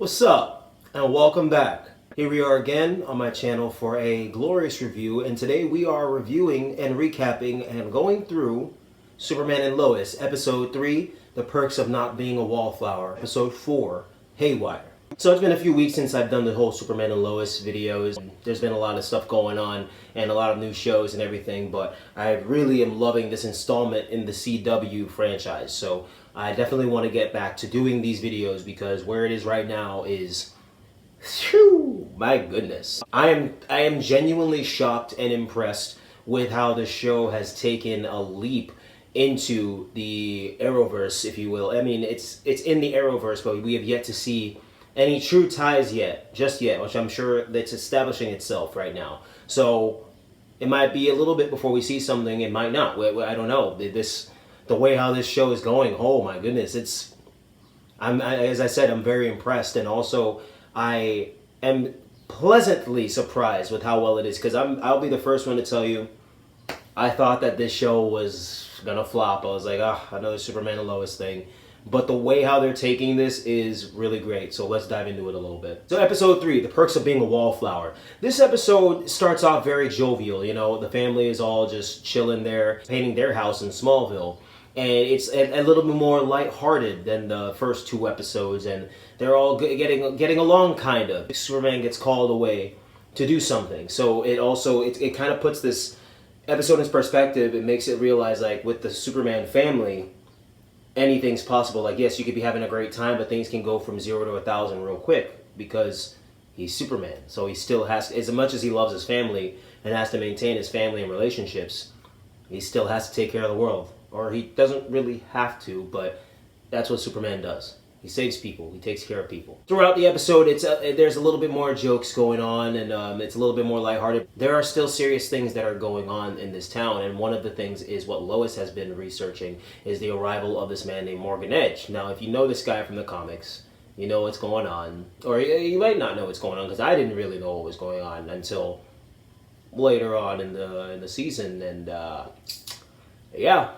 What's up, and welcome back. Here we are again on my channel for a glorious review, and today we are reviewing and recapping and going through Superman and Lois, Episode 3, The Perks of Not Being a Wallflower, Episode 4, Haywire. So it's been a few weeks since I've done the whole Superman and Lois videos. There's been a lot of stuff going on and a lot of new shows and everything, but I really am loving this installment in the CW franchise. So I definitely want to get back to doing these videos because where it is right now is, whew, my goodness. I am genuinely shocked and impressed with how the show has taken a leap into the Arrowverse, if you will. I mean, it's in the Arrowverse, but we have yet to see any true ties just yet, which I'm sure that's establishing itself right now. So it might be a little bit before we see something. It might not. I don't know. The way how this show is going, oh my goodness, as I said, I'm very impressed, and also I am pleasantly surprised with how well it is, because I'll be the first one to tell you, I thought that this show was gonna flop. I was like, another Superman and Lois thing. But the way how they're taking this is really great, so let's dive into it a little bit. So episode 3, The Perks of Being a Wallflower. This episode starts off very jovial, you know, the family is all just chilling there, painting their house in Smallville. And it's a little bit more lighthearted than the first 2 episodes, and they're all getting along, kind of. Superman gets called away to do something, so it kind of puts this episode in perspective. It makes it realize, like, with the Superman family, anything's possible. Like, yes, you could be having a great time, but things can go from 0 to 1,000 real quick because he's Superman. So he still has, as much as he loves his family and has to maintain his family and relationships, he still has to take care of the world. Or he doesn't really have to, but that's what Superman does. He saves people. He takes care of people. Throughout the episode, there's a little bit more jokes going on, and it's a little bit more lighthearted. There are still serious things that are going on in this town, and one of the things is what Lois has been researching is the arrival of this man named Morgan Edge. Now, if you know this guy from the comics, you know what's going on. Or you might not know what's going on, because I didn't really know what was going on until later on in the season. And yeah,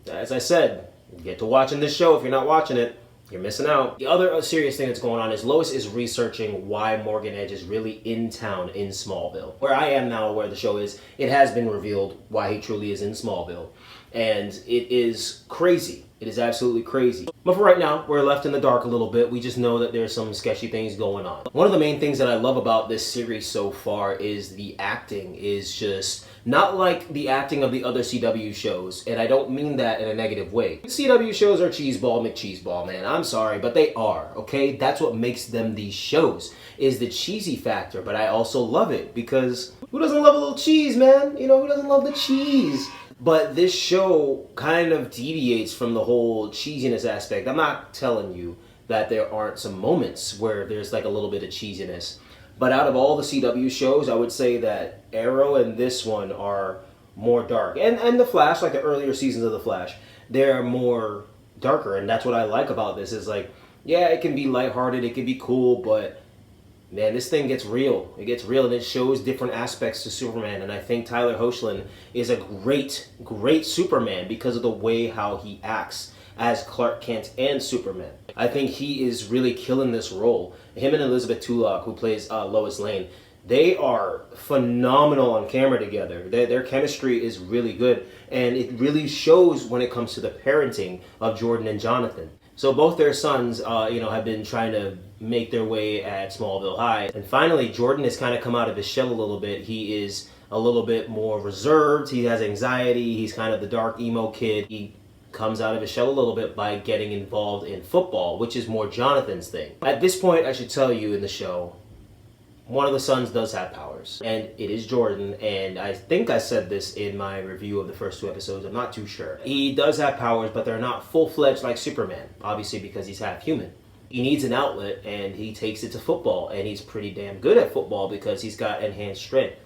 as I said, get to watching this show. If you're not watching it, you're missing out. The other serious thing that's going on is Lois is researching why Morgan Edge is really in town in Smallville. Where I am now, where the show is, it has been revealed why he truly is in Smallville. And it is crazy. It is absolutely crazy. But for right now, we're left in the dark a little bit. We just know that there's some sketchy things going on. One of the main things that I love about this series so far is the acting is just not like the acting of the other CW shows, and I don't mean that in a negative way. CW shows are cheeseball McCheeseball, man. I'm sorry, but they are, okay? That's what makes them these shows, is the cheesy factor, but I also love it, because who doesn't love a little cheese, man? You know, who doesn't love the cheese? But this show kind of deviates from the whole cheesiness aspect. I'm not telling you that there aren't some moments where there's like a little bit of cheesiness. But out of all the CW shows, I would say that Arrow and this one are more dark. And The Flash, like the earlier seasons of The Flash, they're more darker. And that's what I like about this, is like, yeah, it can be lighthearted, it can be cool, but man, this thing gets real. It gets real, and it shows different aspects to Superman. And I think Tyler Hoechlin is a great, great Superman because of the way how he acts as Clark Kent and Superman. I think he is really killing this role. Him and Elizabeth Tulloch, who plays Lois Lane, they are phenomenal on camera together. Their chemistry is really good, and it really shows when it comes to the parenting of Jordan and Jonathan. So both their sons, have been trying to make their way at Smallville High. And finally, Jordan has kind of come out of his shell a little bit. He is a little bit more reserved. He has anxiety. He's kind of the dark emo kid. He comes out of his shell a little bit by getting involved in football, which is more Jonathan's thing. At this point, I should tell you in the show, one of the sons does have powers, and it is Jordan, and I think I said this in my review of the first 2 episodes, I'm not too sure. He does have powers, but they're not full-fledged like Superman, obviously because he's half human. He needs an outlet, and he takes it to football, and he's pretty damn good at football because he's got enhanced strength.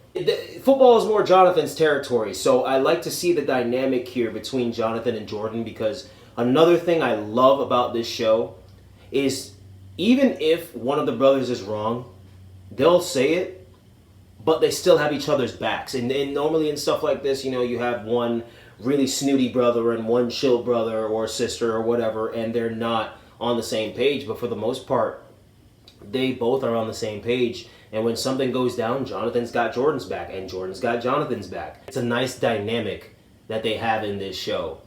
Football is more Jonathan's territory, so I like to see the dynamic here between Jonathan and Jordan, because another thing I love about this show is even if one of the brothers is wrong, they'll say it, but they still have each other's backs. And normally in stuff like this, you have one really snooty brother and one chill brother or sister or whatever, and they're not on the same page. But for the most part, they both are on the same page. And when something goes down, Jonathan's got Jordan's back, and Jordan's got Jonathan's back. It's a nice dynamic that they have in this show.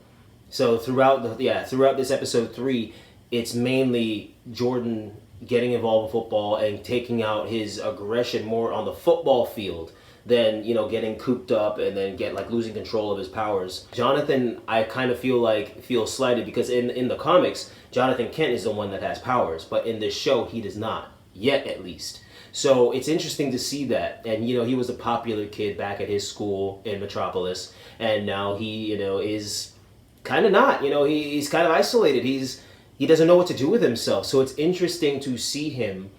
So throughout this episode 3, it's mainly Jordan getting involved in football and taking out his aggression more on the football field than, getting cooped up and then losing control of his powers. Jonathan, I kind of feels slighted because in the comics, Jonathan Kent is the one that has powers, but in this show, he does not, yet at least. So it's interesting to see that. And, he was a popular kid back at his school in Metropolis, and now he, is kind of not. He's kind of isolated. He doesn't know what to do with himself. So it's interesting to see him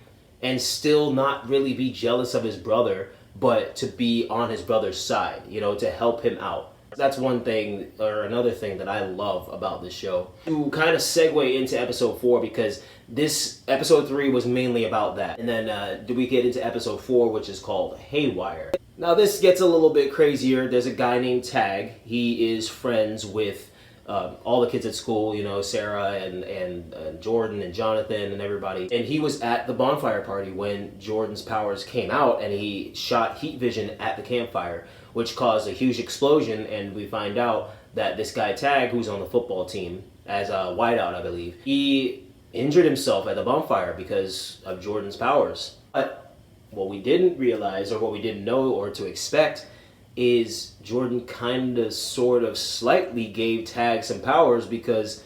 and still not really be jealous of his brother, but to be on his brother's side, to help him out. That's one thing, or another thing that I love about this show. To kind of segue into episode 4, because this episode 3 was mainly about that. And then we get into episode 4, which is called Haywire. Now this gets a little bit crazier. There's a guy named Tag. He is friends with all the kids at school, Sarah and Jordan and Jonathan and everybody. And he was at the bonfire party when Jordan's powers came out, and he shot heat vision at the campfire, which caused a huge explosion. And we find out that this guy Tag, who's on the football team as a wideout, I believe, he injured himself at the bonfire because of Jordan's powers. But what we didn't realize, or what we didn't know or to expect, is Jordan kind of sort of slightly gave Tag some powers because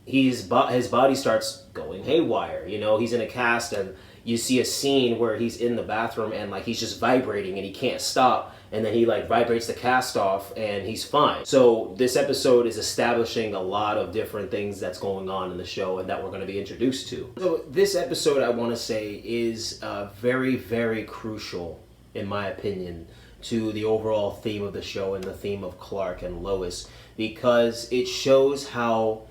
his body starts going haywire. He's in a cast, and you see a scene where he's in the bathroom and he's just vibrating and he can't stop, and then he vibrates the cast off and he's fine. So this episode is establishing a lot of different things that's going on in the show and that we're going to be introduced to. So this episode, I want to say, is very, very crucial, in my opinion, to the overall theme of the show and the theme of Clark and Lois, because it shows how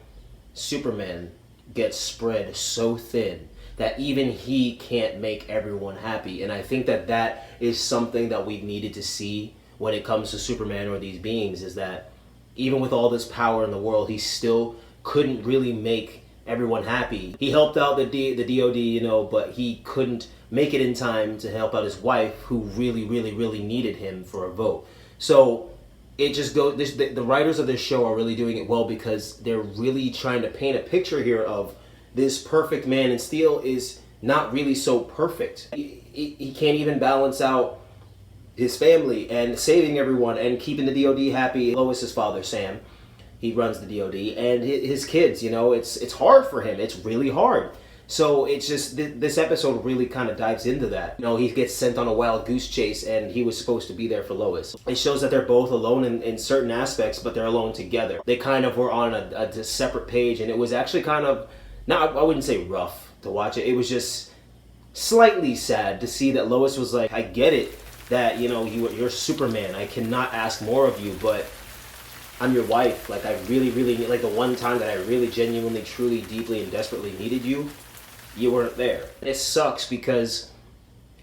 Superman gets spread so thin that even he can't make everyone happy. And I think that is something that we needed to see when it comes to Superman or these beings, is that even with all this power in the world, he still couldn't really make everyone happy. He helped out the DOD, but he couldn't make it in time to help out his wife, who really, really, really needed him for a vote. So it just goes, the writers of this show are really doing it well, because they're really trying to paint a picture here of this perfect man in steel is not really so perfect. He can't even balance out his family and saving everyone and keeping the DOD happy. Lois's father, Sam, he runs the DOD, and his kids, it's hard for him. It's really hard. So it's just, this episode really kind of dives into that. He gets sent on a wild goose chase, and he was supposed to be there for Lois. It shows that they're both alone in certain aspects, but they're alone together. They kind of were on a separate page, and it was actually kind of, I wouldn't say rough to watch it. It was just slightly sad to see that Lois was like, I get it that, you're Superman. I cannot ask more of you, but I'm your wife. I really, really need, the one time that I really genuinely, truly, deeply, and desperately needed you, you weren't there. It sucks because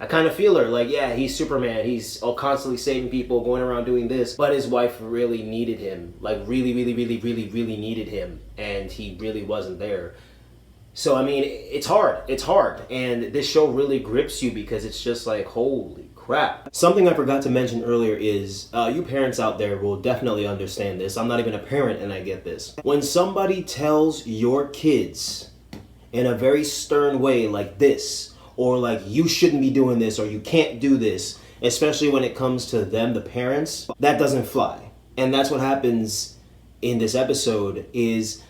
I kind of feel her. Yeah, he's Superman. He's constantly saving people, going around doing this. But his wife really needed him. Really, really, really, really, really needed him. And he really wasn't there. So, it's hard. It's hard. And this show really grips you because it's just holy crap. Something I forgot to mention earlier is, you parents out there will definitely understand this. I'm not even a parent and I get this. When somebody tells your kids in a very stern way like this, or you shouldn't be doing this, or you can't do this, especially when it comes to them, the parents, that doesn't fly. And that's what happens in this episode is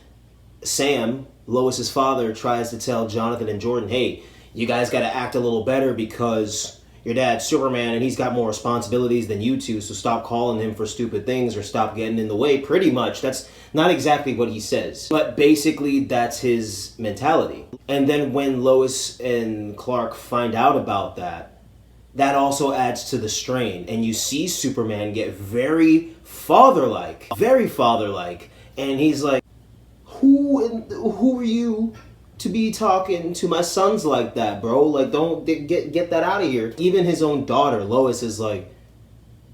Sam, Lois's father, tries to tell Jonathan and Jordan, hey, you guys got to act a little better because your dad's Superman and he's got more responsibilities than you two, so stop calling him for stupid things or stop getting in the way. Pretty much. That's not exactly what he says, but basically that's his mentality. And then when Lois and Clark find out about that, that also adds to the strain. And you see Superman get very father-like, and he's like, who are you to be talking to my sons like that, bro? Don't get that out of here. Even his own daughter, Lois, is like,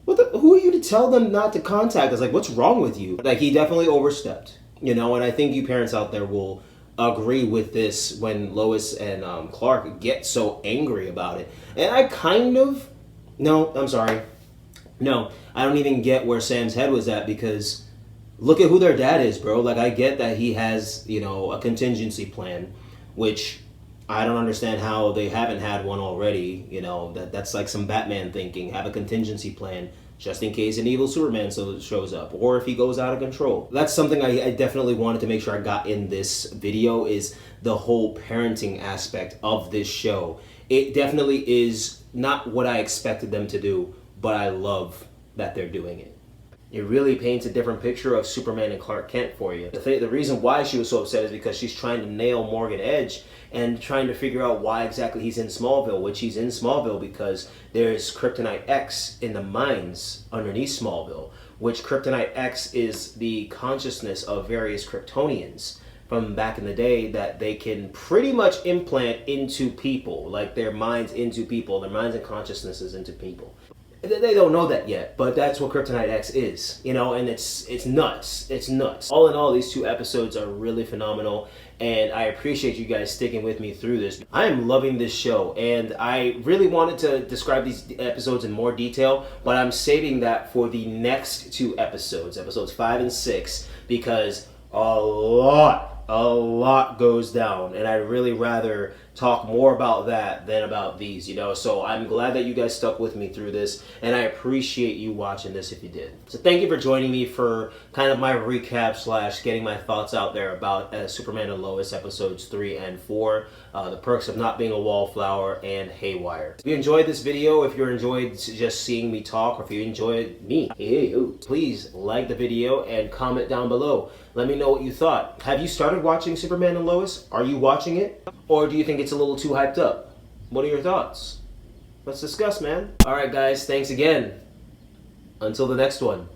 who are you to tell them not to contact us? What's wrong with you? He definitely overstepped, and I think you parents out there will agree with this when Lois and Clark get so angry about it. And I kind of, no, I'm sorry. No, I don't even get where Sam's head was at, because look at who their dad is, bro. Like, I get that he has, you know, a contingency plan, which I don't understand how they haven't had one already. You know, that's like some Batman thinking. Have a contingency plan just in case an evil Superman shows up, or if he goes out of control. That's something I definitely wanted to make sure I got in this video, is the whole parenting aspect of this show. It definitely is not what I expected them to do, but I love that they're doing it. It really paints a different picture of Superman and Clark Kent for you. The reason why she was so upset is because she's trying to nail Morgan Edge and trying to figure out why exactly he's in Smallville, which he's in Smallville because there's Kryptonite X in the mines underneath Smallville, which Kryptonite X is the consciousness of various Kryptonians from back in the day that they can pretty much implant into people, like their minds into people, their minds and consciousnesses into people. They don't know that yet, but that's what Kryptonite X is, you know, and it's nuts. It's nuts. All in all, these 2 episodes are really phenomenal, and I appreciate you guys sticking with me through this. I am loving this show, and I really wanted to describe these episodes in more detail, but I'm saving that for the next 2 episodes, episodes 5 and 6, because a lot goes down, and I'd really rather talk more about that than about these, you know. So I'm glad that you guys stuck with me through this, and I appreciate you watching this if you did. So thank you for joining me for kind of my recap / getting my thoughts out there about Superman and Lois episodes 3 and 4, the perks of not being a wallflower, and Haywire. If you enjoyed this video, if you enjoyed just seeing me talk, or if you enjoyed me, please like the video and comment down below. Let me know what you thought. Have you started watching Superman and Lois? Are you watching it? Or do you think it's a little too hyped up? What are your thoughts? Let's discuss, man. Alright guys, thanks again. Until the next one.